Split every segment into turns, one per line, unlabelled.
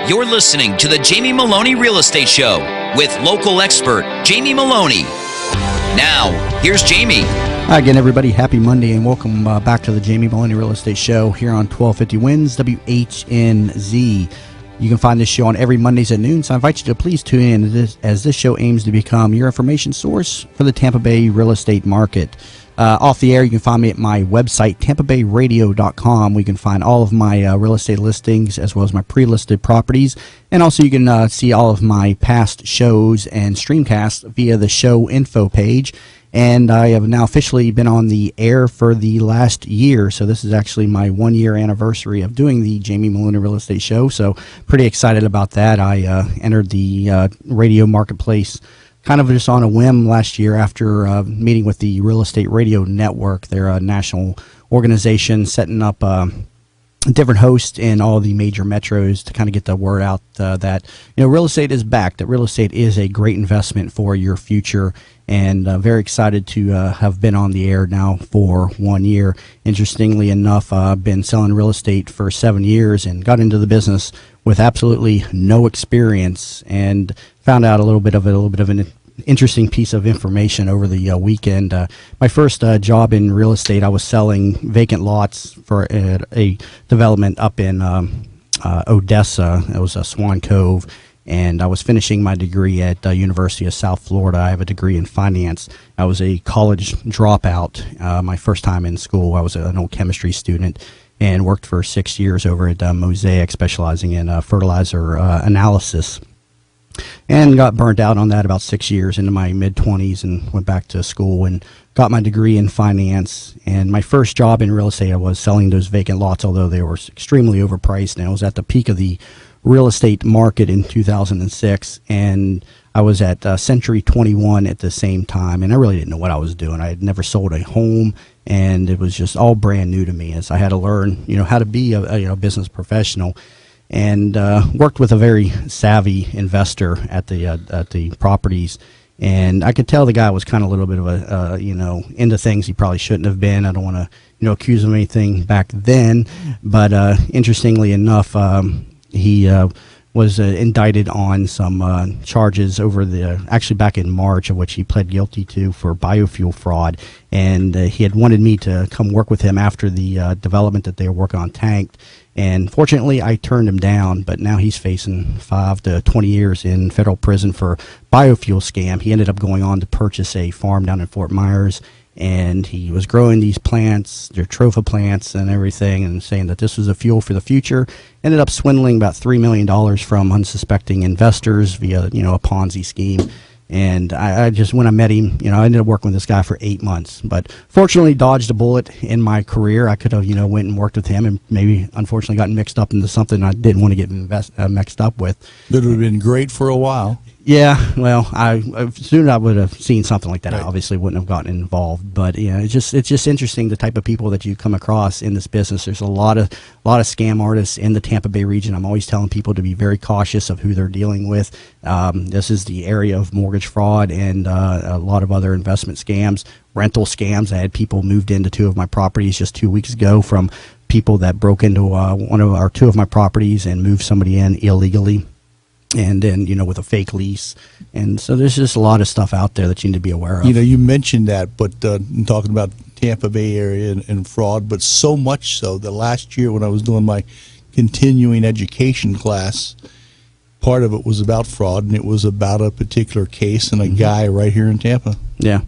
You're listening to the Jamie Meloni Real Estate Show with local expert Jamie Meloni. Now, here's Jamie.
Hi again, everybody. Happy Monday and welcome back to the Jamie Meloni Real Estate Show here on 1250 Wins WHNZ. You can find this show on every Mondays at noon, so I invite you to please tune in as this show aims to become your information source for the Tampa Bay real estate market. Off the air, you can find me at my website, tampabayradio.com. We can find all of my real estate listings as well as my pre-listed properties. And also you can see all of my past shows and streamcasts via the show info page. And I have now officially been on the air for the last year. So this is actually my 1-year anniversary of doing the Jamie Meloni Real Estate Show. So pretty excited about that. I entered the radio marketplace kind of just on a whim last year after meeting with the Real Estate Radio Network. They're a national organization setting up different hosts in all the major metros to kind of get the word out that real estate is back, that real estate is a great investment for your future, and very excited to have been on the air now for 1 year. Interestingly enough, I've been selling real estate for 7 years and got into the business with absolutely no experience, and found out a little bit of an interesting piece of information over the weekend. My first job in real estate, I was selling vacant lots for a development up in Odessa. It was Swan Cove, and I was finishing my degree at University of South Florida. I have a degree in finance. I was a college dropout. My first time in school, I was an old chemistry student and worked for 6 years over at Mosaic, specializing in fertilizer analysis. And got burnt out on that about 6 years into my mid-20s, and went back to school and got my degree in finance. And my first job in real estate, I was selling those vacant lots, although they were extremely overpriced. And I was at the peak of the real estate market in 2006, and I was at Century 21 at the same time, and I really didn't know what I was doing. I had never sold a home, and it was just all brand new to me, as I had to learn, how to be a business professional. And worked with a very savvy investor at the properties, and I could tell the guy was kind of a little bit of a into things he probably shouldn't have been. I don't want to accuse him of anything back then, but interestingly enough, he was indicted on some charges actually back in March, of which he pled guilty to for biofuel fraud. And he had wanted me to come work with him after the development that they were working on tanked. And fortunately, I turned him down, but now he's facing 5 to 20 years in federal prison for biofuel scam. He ended up going on to purchase a farm down in Fort Myers, and he was growing these plants, their tropha plants and everything, and saying that this was a fuel for the future. Ended up swindling about $3 million from unsuspecting investors via, a Ponzi scheme. And I just, when I met him, I ended up working with this guy for 8 months. But fortunately, dodged a bullet in my career. I could have, went and worked with him and maybe, unfortunately, gotten mixed up into something I didn't want to get mixed up with.
That would have been great for a while.
Yeah, well, soon I would have seen something like that.
Right.
I obviously wouldn't have gotten involved, but it's just interesting the type of people that you come across in this business. There's a lot of scam artists in the Tampa Bay region. I'm always telling people to be very cautious of who they're dealing with. This is the area of mortgage fraud and a lot of other investment scams, rental scams. I had people moved into 2 of my properties just 2 weeks ago from people that broke into 2 of my properties and moved somebody in illegally. And then, with a fake lease. And so there's just a lot of stuff out there that you need to be aware of.
You mentioned that, but in talking about Tampa Bay area and fraud, but so much so that last year when I was doing my continuing education class, part of it was about fraud, and it was about a particular case and a guy right here in Tampa.
Yeah.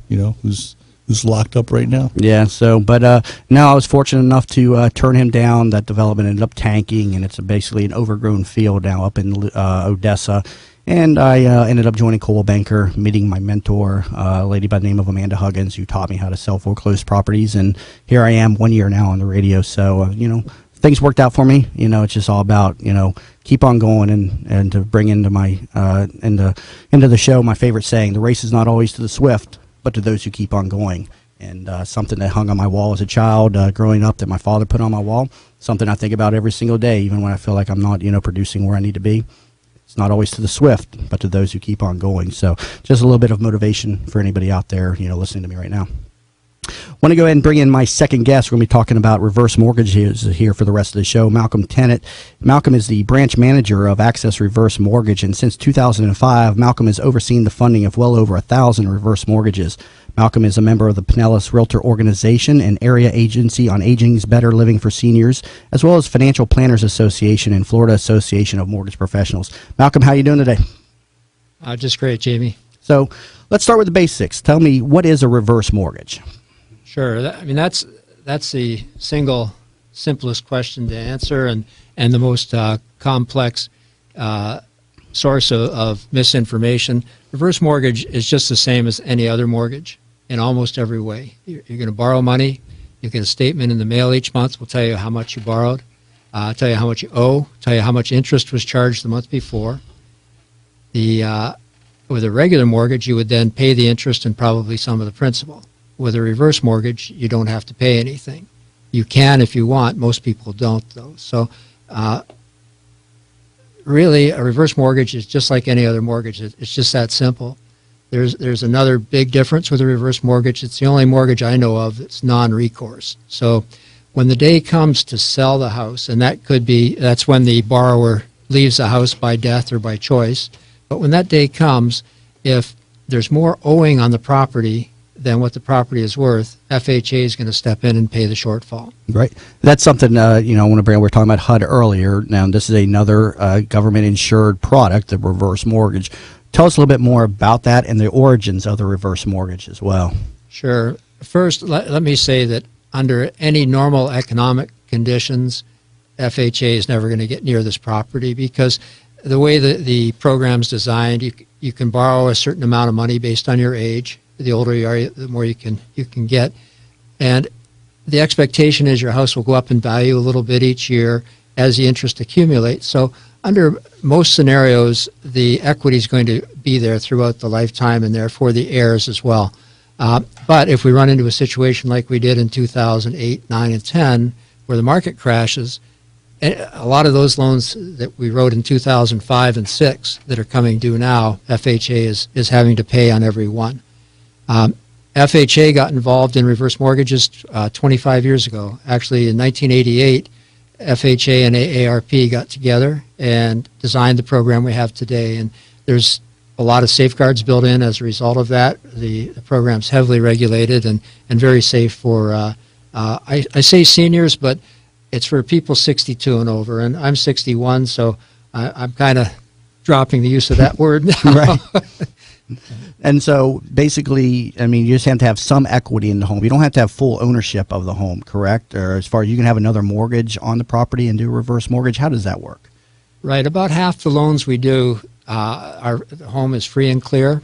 Who's locked up right now.
Yeah, so, but now I was fortunate enough to turn him down. That development ended up tanking, and it's basically an overgrown field now up in Odessa. And I ended up joining Coldwell Banker, meeting my mentor, a lady by the name of Amanda Huggins, who taught me how to sell foreclosed properties. And here I am 1 year now on the radio. So, things worked out for me. It's just all about, keep on going and to bring into my into the show my favorite saying: the race is not always to the swift, but to those who keep on going. And something that hung on my wall as a child growing up that my father put on my wall, something I think about every single day, even when I feel like I'm not, producing where I need to be. It's not always to the swift, but to those who keep on going. So just a little bit of motivation for anybody out there, listening to me right now. Want to go ahead and bring in my second guest. We're going to be talking about reverse mortgages here for the rest of the show. Malcolm Tennant. Malcolm is the branch manager of Access Reverse Mortgage, and since 2005, Malcolm has overseen the funding of well over 1,000 reverse mortgages. Malcolm is a member of the Pinellas Realtor Organization, an area agency on aging's better living for seniors, as well as Financial Planners Association and Florida Association of Mortgage Professionals. Malcolm, how are you doing today?
Just great, Jamie.
So let's start with the basics. Tell me, what is a reverse mortgage?
Sure. That's the single simplest question to answer, and the most complex source of misinformation. Reverse mortgage is just the same as any other mortgage in almost every way. You're going to borrow money. You get a statement in the mail each month. We'll tell you how much you borrowed, tell you how much you owe, tell you how much interest was charged the month before. With a regular mortgage, you would then pay the interest and probably some of the principal. With a reverse mortgage, you don't have to pay anything. You can if you want. Most people don't, though. So really, a reverse mortgage is just like any other mortgage. It's just that simple. There's another big difference with a reverse mortgage. It's the only mortgage I know of that's non-recourse. So when the day comes to sell the house, and that's when the borrower leaves the house by death or by choice, but when that day comes, if there's more owing on the property than what the property is worth, FHA is going to step in and pay the shortfall. Right.
That's something, I want to bring up. We were talking about HUD earlier. Now, this is another government-insured product, the reverse mortgage. Tell us a little bit more about that and the origins of the reverse mortgage as well.
Sure. First, let me say that under any normal economic conditions, FHA is never going to get near this property because the way the program's designed, you can borrow a certain amount of money based on your age. The older you are, the more you can get. And the expectation is your house will go up in value a little bit each year as the interest accumulates. So under most scenarios, the equity is going to be there throughout the lifetime and therefore the heirs as well. But if we run into a situation like we did in 2008, 9, and 10, where the market crashes, a lot of those loans that we wrote in 2005 and 6 that are coming due now, FHA is having to pay on every one. FHA got involved in reverse mortgages 25 years ago. Actually, in 1988, FHA and AARP got together and designed the program we have today. And there's a lot of safeguards built in as a result of that. The program's heavily regulated and very safe for, I say seniors, but it's for people 62 and over. And I'm 61, so I'm kind of dropping the use of that word now.
Right. And so basically, you just have to have some equity in the home. You don't have to have full ownership of the home, correct? Or as far as you can have another mortgage on the property and do a reverse mortgage. How does that work?
Right. About half the loans we do, the home is free and clear,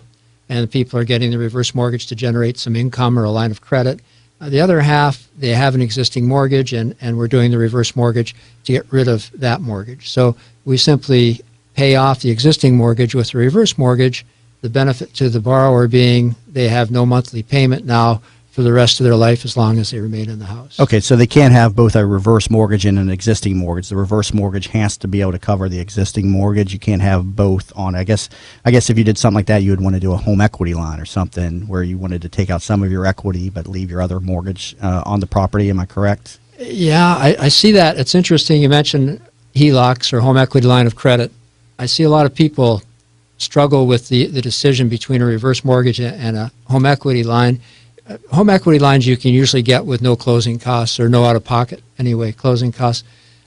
and the people are getting the reverse mortgage to generate some income or a line of credit. The other half, they have an existing mortgage, and we're doing the reverse mortgage to get rid of that mortgage. So we simply pay off the existing mortgage with a reverse mortgage. The benefit to the borrower being they have no monthly payment now for the rest of their life as long as they remain in the house.
Okay, so they can't have both a reverse mortgage and an existing mortgage. The reverse mortgage has to be able to cover the existing mortgage. You can't have both on. I guess if you did something like that, you would want to do a home equity line or something where you wanted to take out some of your equity but leave your other mortgage on the property. Am I correct?
Yeah, I see that. It's interesting you mentioned HELOCs or home equity line of credit. I see a lot of people struggle with the decision between a reverse mortgage and a home equity line. Home equity lines you can usually get with no closing costs or no out-of-pocket anyway, closing costs.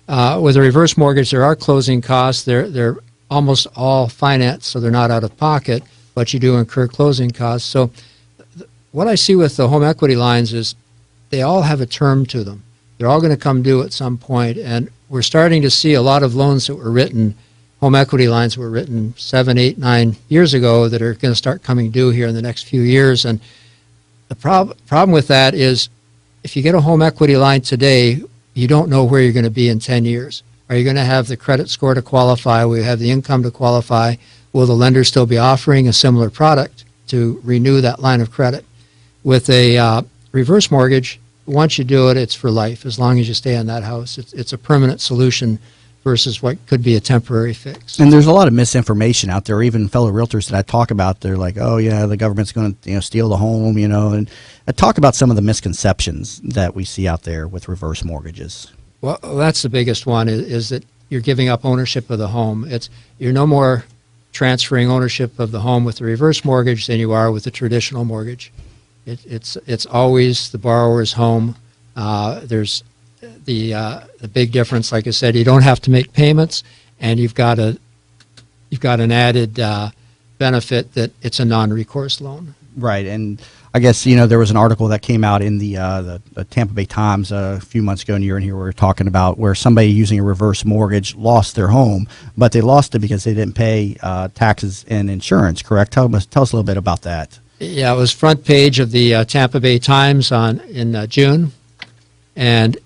With a reverse mortgage, there are closing costs. They're almost all financed, so they're not out-of-pocket, but you do incur closing costs. So what I see with the home equity lines is they all have a term to them. They're all going to come due at some point, and we're starting to see a lot of loans that were written, home equity lines were written 7, 8, 9 years ago that are going to start coming due here in the next few years. And the problem with that is if you get a home equity line today, you don't know where you're going to be in 10 years. Are you going to have the credit score to qualify? Will you have the income to qualify? Will the lender still be offering a similar product to renew that line of credit? With a reverse mortgage, once you do it, it's for life as long as you stay in that house. It's a permanent solution versus what could be a temporary fix.
And there's a lot of misinformation out there. Even fellow realtors that I talk about, they're like, "Oh yeah, the government's going to steal the home," and I talk about some of the misconceptions that we see out there with reverse mortgages.
Well, that's the biggest one is that you're giving up ownership of the home. You're no more transferring ownership of the home with the reverse mortgage than you are with the traditional mortgage. It's always the borrower's home. There's the big difference, like I said, you don't have to make payments, and you've got an added benefit that it's a non-recourse loan.
Right, and I guess there was an article that came out in the Tampa Bay Times a few months ago, and you were in here. We were talking about where somebody using a reverse mortgage lost their home, but they lost it because they didn't pay taxes and insurance. Correct? Tell us a little bit about that.
Yeah, it was front page of the Tampa Bay Times in June, and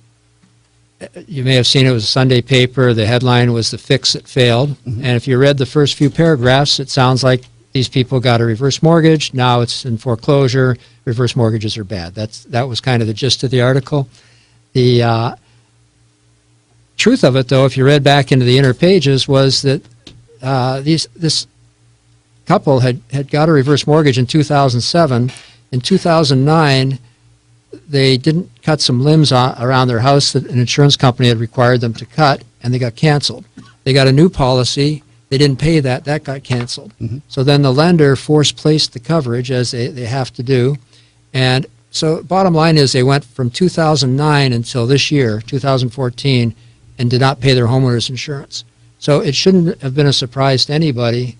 you may have seen it was a Sunday paper. The headline was "The Fix That Failed," and if you read the first few paragraphs, it sounds like these people got a reverse mortgage. Now it's in foreclosure. Reverse mortgages are bad. That was kind of the gist of the article. The truth of it, though, if you read back into the inner pages, was that this couple had got a reverse mortgage in 2007. In 2009, they didn't cut some limbs around their house that an insurance company had required them to cut, and they got canceled. They got a new policy. They didn't pay that. That got canceled. So then the lender force-placed the coverage, as they have to do. And so bottom line is they went from 2009 until this year, 2014, and did not pay their homeowners insurance. So it shouldn't have been a surprise to anybody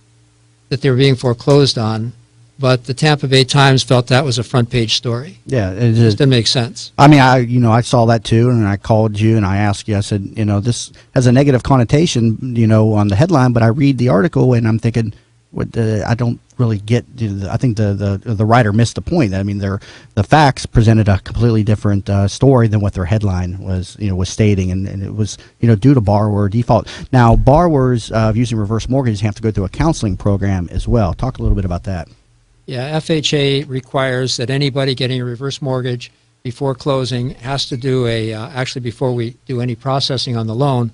that they were being foreclosed on, but the Tampa Bay Times felt that was a front page story.
Yeah,
it just didn't make sense.
I mean, I saw that too, and I called you and I asked you. I said, this has a negative connotation, on the headline, but I read the article and I'm thinking, I don't really get. I think the writer missed the point. I mean, the facts presented a completely different story than what their headline was stating, and it was due to borrower default. Now, borrowers using reverse mortgages have to go through a counseling program as well. Talk a little bit about that.
Yeah, FHA requires that anybody getting a reverse mortgage before closing has to do actually before we do any processing on the loan,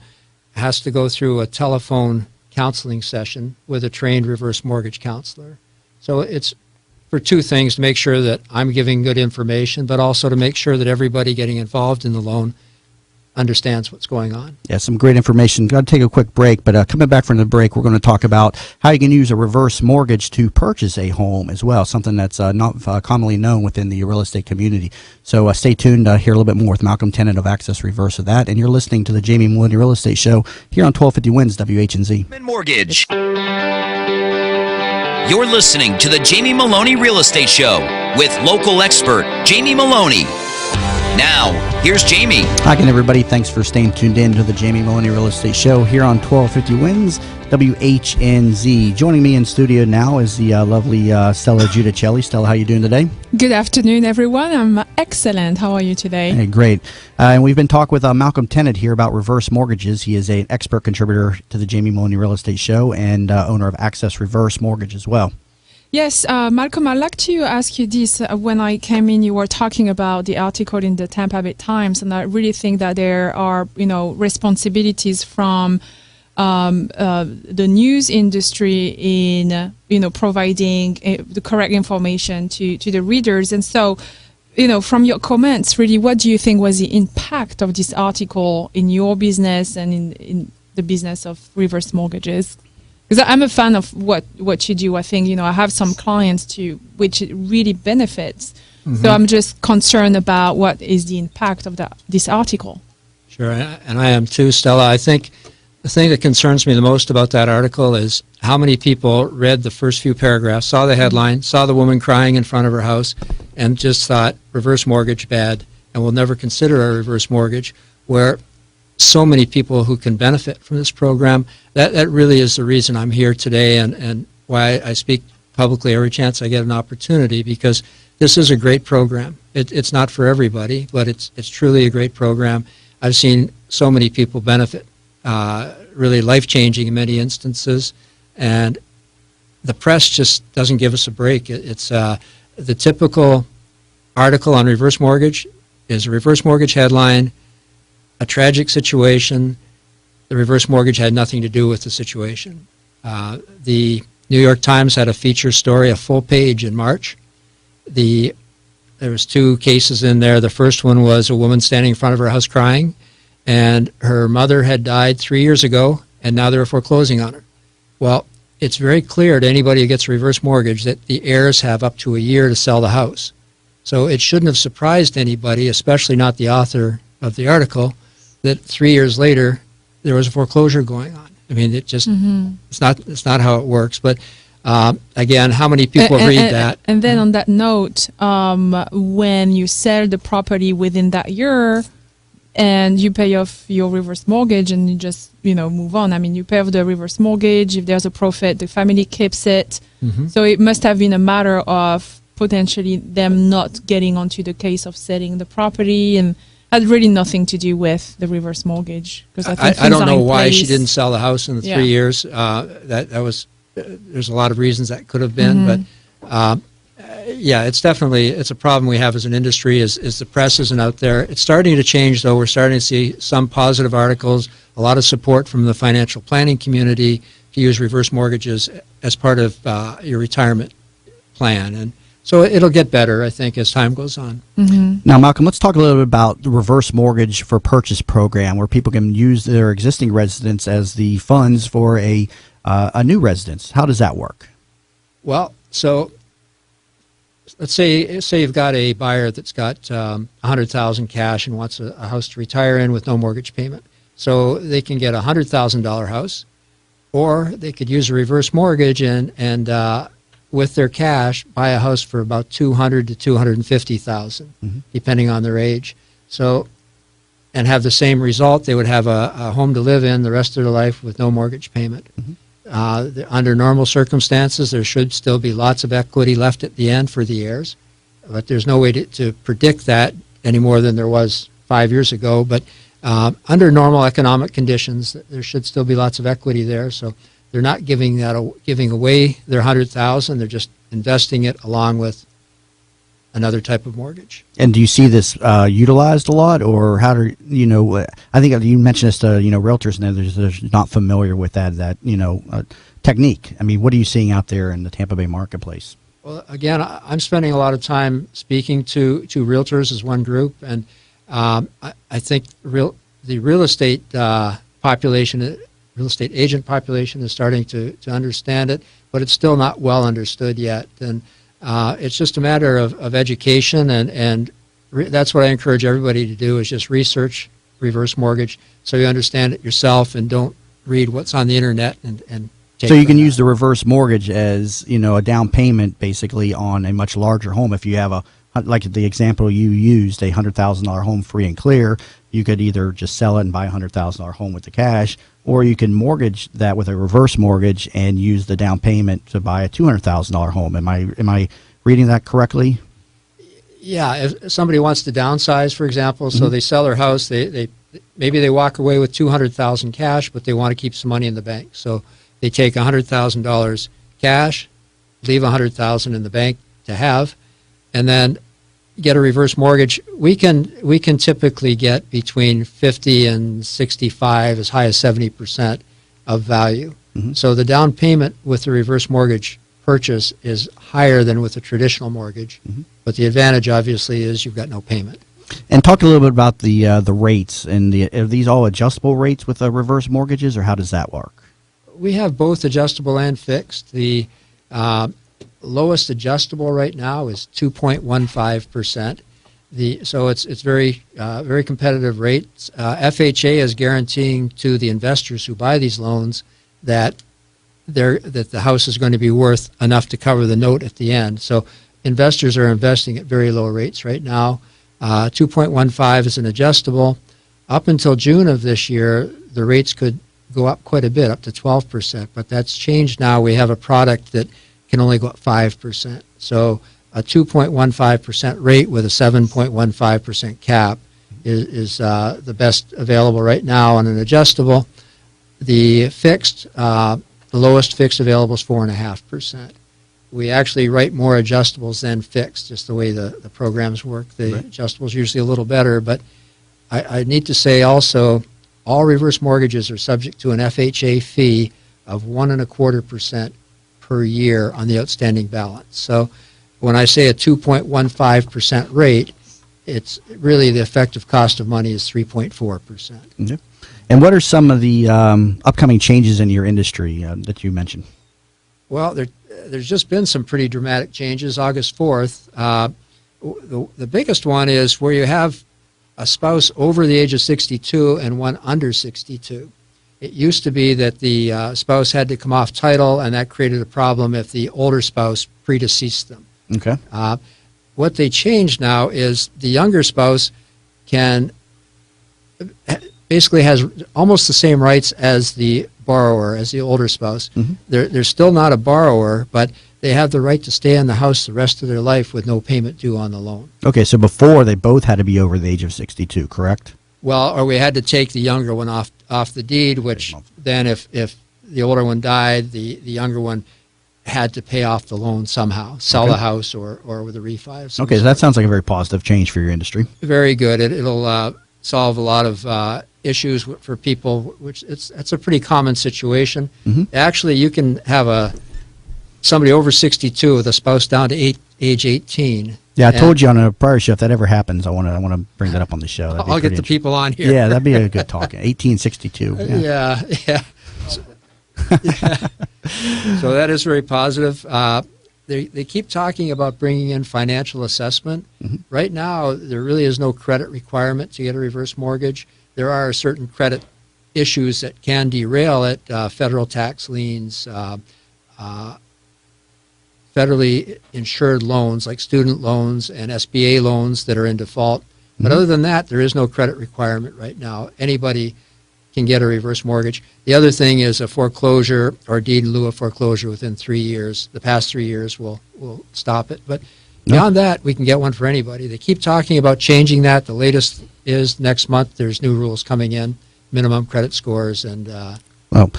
has to go through a telephone counseling session with a trained reverse mortgage counselor. So it's for two things: to make sure that I'm giving good information, but also to make sure that everybody getting involved in the loan understands what's going on. Yeah,
some great information. Got to take a quick break, but coming back from the break, we're going to talk about how you can use a reverse mortgage to purchase a home as well, something that's not commonly known within the real estate community. So stay tuned to hear a little bit more with Malcolm Tennant of Access Reverse of that, and you're listening to the Jamie Meloni Real Estate Show here on 1250 Wins WHNZ.
Mortgage. You're listening to the Jamie Meloni Real Estate Show with local expert Jamie Meloni. Now, here's Jamie.
Hi again, everybody. Thanks for staying tuned in to the Jamie Meloni Real Estate Show here on 1250 Wins WHNZ. Joining me in studio now is the lovely Stella Giudicelli. Stella, how are you doing today?
Good afternoon, everyone. I'm excellent. How are you today?
Hey, great. And we've been talking with Malcolm Tennant here about reverse mortgages. He is an expert contributor to the Jamie Meloni Real Estate Show and owner of Access Reverse Mortgage as well.
Yes, Malcolm, I'd like to ask you this. When I came in, you were talking about the article in the Tampa Bay Times, and I really think that there are, responsibilities from the news industry in, providing the correct information to the readers. And so, from your comments, really, what do you think was the impact of this article in your business and in the business of reverse mortgages? Because I'm a fan of what you do. I think, I have some clients which it really benefits. Mm-hmm. So I'm just concerned about what is the impact of this article.
Sure, and I am too, Stella. I think the thing that concerns me the most about that article is how many people read the first few paragraphs, saw the headline, saw the woman crying in front of her house, and just thought, reverse mortgage bad, and will never consider a reverse mortgage, where so many people who can benefit from this program. That really is the reason I'm here today, and why I speak publicly every chance I get an opportunity, because this is a great program. It's not for everybody, but it's truly a great program. I've seen so many people benefit, really life-changing in many instances, and the press just doesn't give us a break. It's the typical article on reverse mortgage is a reverse mortgage headline, a tragic situation, the reverse mortgage had nothing to do with the situation. The New York Times had a feature story, a full page in March. There was 2 cases in there. The first one was a woman standing in front of her house crying, and her mother had died 3 years ago, and now they're foreclosing on her. Well, it's very clear to anybody who gets a reverse mortgage that the heirs have up to a year to sell the house. So it shouldn't have surprised anybody, especially not the author of the article, that 3 years later there was a foreclosure going on. I mean, it just it's not how it works. But again, how many people read that?
And then on that note, when you sell the property within that year, and you pay off your reverse mortgage, and you just move on. I mean, you pay off the reverse mortgage. If there's a profit, the family keeps it. So it must have been a matter of potentially them not getting onto the case of selling the property, and had really nothing to do with the reverse mortgage. Because
I don't know why she didn't sell the house in the 3 years. That was there's a lot of reasons that could have been, but yeah, it's a problem we have as an industry. Is the press isn't out there. It's starting to change, though. We're starting to see some positive articles, a lot of support from the financial planning community to use reverse mortgages as part of your retirement plan, and so it'll get better, I think, as time goes on.
Now, Malcolm, let's talk a little bit about the reverse mortgage for purchase program, where people can use their existing residence as the funds for a new residence. How does that work?
Well, so let's say you've got a buyer that's got $100,000 cash and wants a house to retire in with no mortgage payment. So they can get a $100,000 house, or they could use a reverse mortgage and with their cash buy a house for about $200,000 to $250,000, depending on their age. So, and have the same result. They would have a home to live in the rest of their life with no mortgage payment. Under normal circumstances, there should still be lots of equity left at the end for the heirs, but there's no way to predict that any more than there was 5 years ago. But under normal economic conditions, there should still be lots of equity there. So they're not giving away their $100,000. They're just investing it along with another type of mortgage.
And do you see this utilized a lot, or how do I think you mentioned this to realtors, and they're not familiar with that technique. I mean, what are you seeing out there in the Tampa Bay marketplace?
Well, again, I'm spending a lot of time speaking to realtors as one group, and I think the real estate population, real estate agent population, is starting to understand it, but it's still not well understood yet. And it's just a matter of education, and that's what I encourage everybody to do, is just research reverse mortgage so you understand it yourself and don't read what's on the internet and take
so you can use the reverse mortgage as a down payment basically on a much larger home. If you have like the example you used, a $100,000 home free and clear, you could either just sell it and buy a $100,000 home with the cash, or you can mortgage that with a reverse mortgage and use the down payment to buy a $200,000 home. Am I reading that correctly?
Yeah, if somebody wants to downsize, for example, so they sell their house, maybe they walk away with $200,000 cash, but they want to keep some money in the bank. So they take $100,000 cash, leave $100,000 in the bank to have, and then get a reverse mortgage. We can typically get between 50 and 65, as high as 70% of value. So the down payment with the reverse mortgage purchase is higher than with a traditional mortgage, but the advantage obviously is you've got no payment.
And talk a little bit about the rates, and are these all adjustable rates with the reverse mortgages, or how does that work?
We have both adjustable and fixed. The lowest adjustable right now is 2.15%. So it's very very competitive rates. FHA is guaranteeing to the investors who buy these loans that the house is going to be worth enough to cover the note at the end. So investors are investing at very low rates right now. 2.15 is an adjustable. Up until June of this year, the rates could go up quite a bit, up to 12%, but that's changed now. We have a product that can only go up 5%. So a 2.15% rate with a 7.15% cap is the best available right now on an adjustable. The fixed, the lowest fixed available is 4.5%. We actually write more adjustables than fixed, just the way the programs work. The adjustables usually a little better, but I need to say also, all reverse mortgages are subject to an FHA fee of 1.25% per year on the outstanding balance. So when I say a 2.15% rate, it's really the effective cost of money is 3.4%.
Okay. And what are some of the upcoming changes in your industry that you mentioned?
Well, there's just been some pretty dramatic changes. August 4th, the biggest one is where you have a spouse over the age of 62 and one under 62. It used to be that the spouse had to come off title, and that created a problem if the older spouse predeceased them.
Okay.
What they changed now is the younger spouse basically has almost the same rights as the borrower, as the older spouse.
Mm-hmm.
They're still not a borrower, but they have the right to stay in the house the rest of their life with no payment due on the loan.
Okay, so before they both had to be over the age of 62, correct?
Well, or we had to take the younger one off the deed, which then if the older one died, the younger one had to pay off the loan somehow, sell the house or with a refi.
Okay, so that sounds like a very positive change for your industry.
Very good. It'll solve a lot of issues for people, which it's a pretty common situation.
Mm-hmm.
Actually, you can have somebody over 62 with a spouse down to age 18.
Yeah, I told you on a prior show if that ever happens, I want to bring that up on the show.
I'll get the people on here.
Yeah, that'd be a good talk. 1862.
Yeah. So that is very positive. They keep talking about bringing in financial assessment.
Mm-hmm.
Right now, there really is no credit requirement to get a reverse mortgage. There are certain credit issues that can derail it, federal tax liens, federally insured loans like student loans and SBA loans that are in default. But
Mm-hmm.
other than that, there is no credit requirement right now. Anybody can get a reverse mortgage. The other thing is a foreclosure or deed in lieu of foreclosure within 3 years. The past 3 years will stop it. But beyond that, we can get one for anybody. They keep talking about changing that. The latest is next month there's new rules coming in, minimum credit scores. And
well,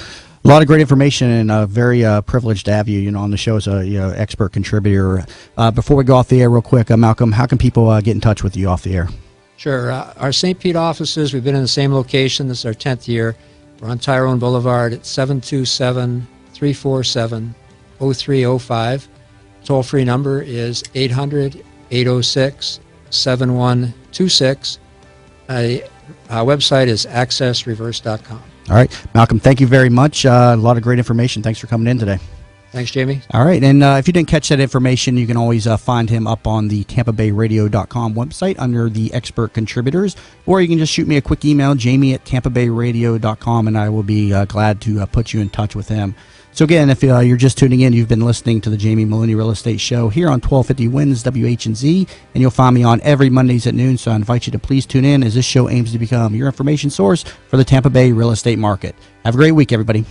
a lot of great information, and very privileged to have you, on the show as a expert contributor. Before we go off the air real quick, Malcolm, how can people get in touch with you off the air?
Sure. Our St. Pete offices, we've been in the same location. This is our 10th year. We're on Tyrone Boulevard at 727-347-0305. Toll-free number is 800-806-7126. Our website is accessreverse.com.
All right, Malcolm, thank you very much. A lot of great information. Thanks for coming in today.
Thanks, Jamie.
All right, and if you didn't catch that information, you can always find him up on the TampaBayRadio.com website under the expert contributors, or you can just shoot me a quick email, jamie@TampaBayRadio.com, and I will be glad to put you in touch with him. So again, if you're just tuning in, you've been listening to the Jamie Meloni Real Estate Show here on 1250 Wins WH&Z, and you'll find me on every Mondays at noon, so I invite you to please tune in as this show aims to become your information source for the Tampa Bay real estate market. Have a great week, everybody.